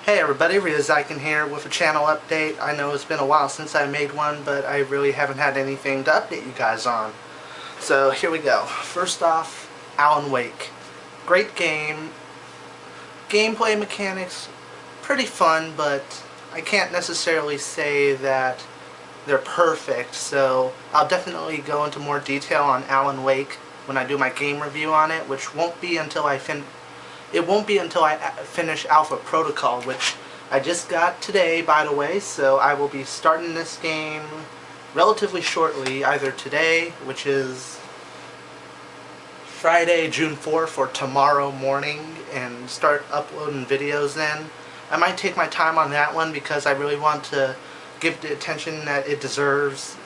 Hey everybody, Ryouseiken here with a channel update. I know it's been a while since I made one, but I really haven't had anything to update you guys on. So here we go. First off, Alan Wake. Great game. Gameplay mechanics, pretty fun, but I can't necessarily say that they're perfect, so I'll definitely go into more detail on Alan Wake when I do my game review on it, which won't be until I finish Alpha Protocol, which I just got today, by the way, so I will be starting this game relatively shortly, either today, which is Friday, June 4th, or tomorrow morning, and start uploading videos then. I might take my time on that one because I really want to give the attention that it deserves.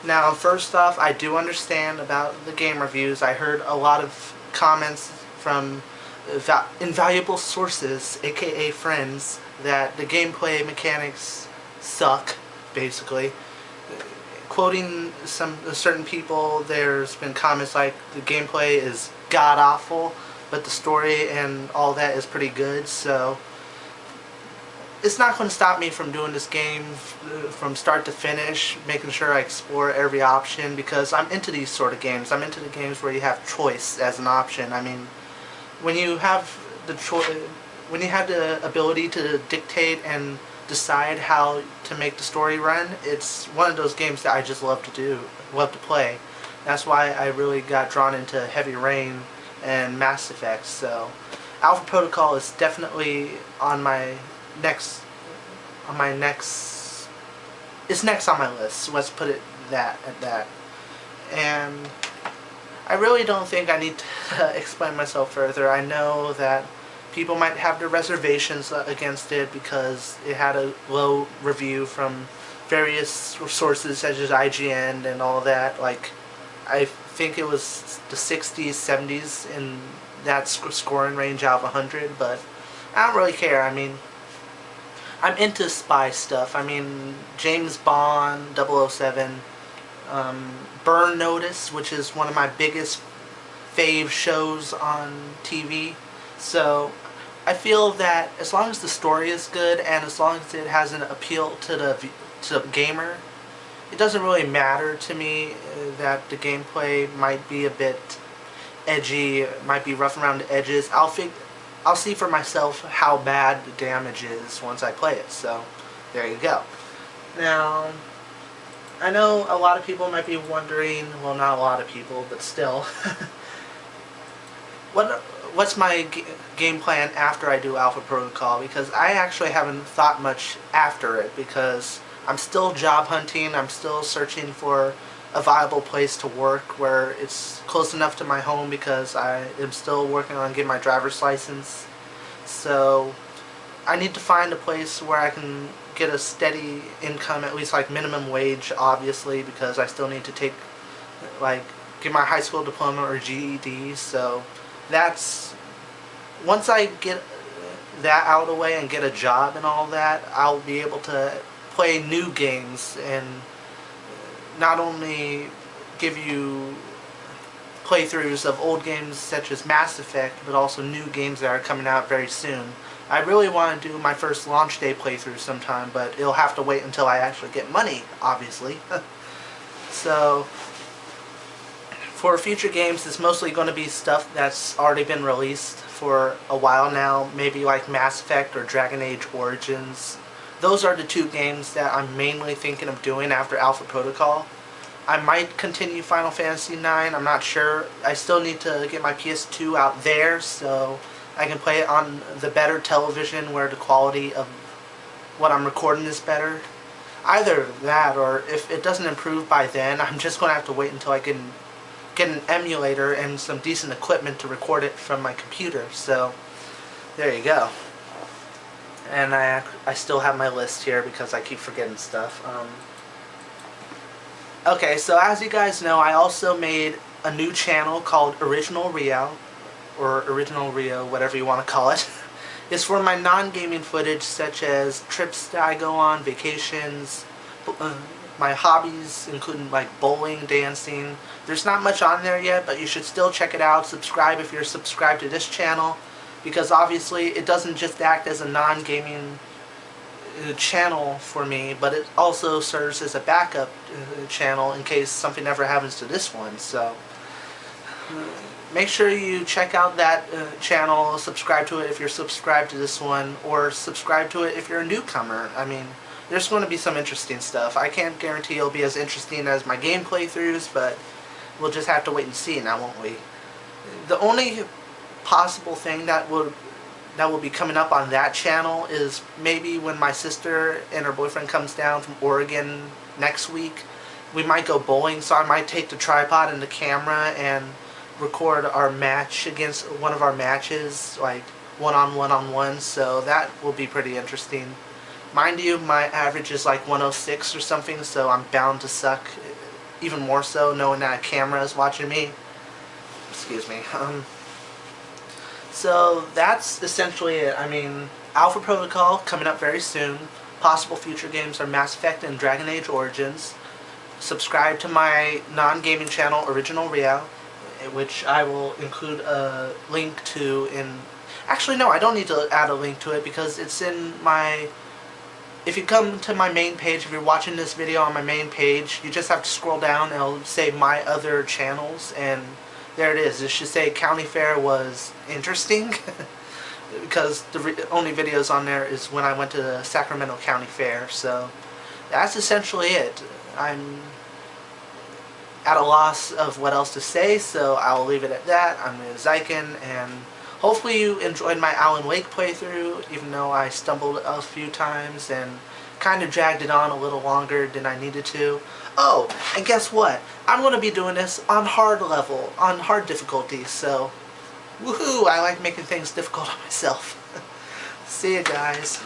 Now, first off, I do understand about the game reviews. I heard a lot of comments from invaluable sources, aka friends, that the gameplay mechanics suck, basically. Quoting certain people, there's been comments like the gameplay is god-awful, but the story and all that is pretty good, so it's not going to stop me from doing this game from start to finish, making sure I explore every option, because I'm into these sort of games. I'm into the games where you have choice as an option. I mean, when you have the ability to dictate and decide how to make the story run, it's one of those games that I just love to play. That's why I really got drawn into Heavy Rain and Mass Effect. So Alpha Protocol is definitely on my next it's next on my list. So let's put it at that. And I really don't think I need to explain myself further. I know that people might have their reservations against it because it had a low review from various sources such as IGN and all that. Like, I think it was the 60s, 70s in that scoring range out of 100, but I don't really care. I mean, I'm into spy stuff. I mean, James Bond, 007, Burn Notice, which is one of my biggest fave shows on TV. So I feel that as long as the story is good and as long as it has an appeal to the gamer, it doesn't really matter to me that the gameplay might be a bit edgy, might be rough around the edges. I'll see for myself how bad the damage is once I play it. So there you go. Now, I know a lot of people might be wondering, well, not a lot of people, but still, what's my game plan after I do Alpha Protocol? Because I actually haven't thought much after it, because I'm still job hunting, I'm still searching for a viable place to work where it's close enough to my home, because I am still working on getting my driver's license. So I need to find a place where I can get a steady income, at least like minimum wage, obviously, because I still need to get my high school diploma or GED. So that's, once I get that out of the way and get a job and all that, I'll be able to play new games and not only give you playthroughs of old games such as Mass Effect, but also new games that are coming out very soon. I really want to do my first launch day playthrough sometime, but it'll have to wait until I actually get money, obviously. So, for future games, it's mostly going to be stuff that's already been released for a while now, maybe like Mass Effect or Dragon Age Origins. Those are the two games that I'm mainly thinking of doing after Alpha Protocol. I might continue Final Fantasy IX, I'm not sure. I still need to get my PS2 out there so I can play it on the better television where the quality of what I'm recording is better. Either that, or if it doesn't improve by then, I'm just going to have to wait until I can get an emulator and some decent equipment to record it from my computer. So, there you go. And I still have my list here because I keep forgetting stuff. Okay, so as you guys know, I also made a new channel called Original Rio, or Original Rio, whatever you want to call it. It's for my non-gaming footage, such as trips that I go on, vacations, my hobbies, including like bowling, dancing. There's not much on there yet, but you should still check it out. Subscribe if you're subscribed to this channel. because obviously it doesn't just act as a non-gaming channel for me, but it also serves as a backup channel in case something ever happens to this one. So make sure you check out that channel, subscribe to it if you're subscribed to this one, or subscribe to it if you're a newcomer. I mean, there's going to be some interesting stuff. I can't guarantee it'll be as interesting as my game playthroughs, but we'll just have to wait and see now, won't we? The only possible thing that will be coming up on that channel is maybe when my sister and her boyfriend comes down from Oregon next week. We might go bowling, so I might take the tripod and the camera and record our match against one of our matches, like one-on-one, so that will be pretty interesting. Mind you, my average is like 106 or something, so I'm bound to suck even more so knowing that a camera is watching me. Excuse me. So that's essentially it. I mean, Alpha Protocol coming up very soon. Possible future games are Mass Effect and Dragon Age Origins. Subscribe to my non-gaming channel, Original Ryo, which I will include a link to in... Actually, no, I don't need to add a link to it because it's in my... If you come to my main page, if you're watching this video on my main page, you just have to scroll down and it'll say my other channels, and there it is. It should say County Fair was interesting because the only videos on there is when I went to the Sacramento County Fair. So that's essentially it. I'm at a loss of what else to say, so I'll leave it at that. I'm Ryouseiken, and hopefully you enjoyed my Alan Wake playthrough, even though I stumbled a few times and kind of dragged it on a little longer than I needed to. Oh, and guess what? I'm going to be doing this on hard level, on hard difficulty, so woohoo! I like making things difficult on myself. See ya, guys.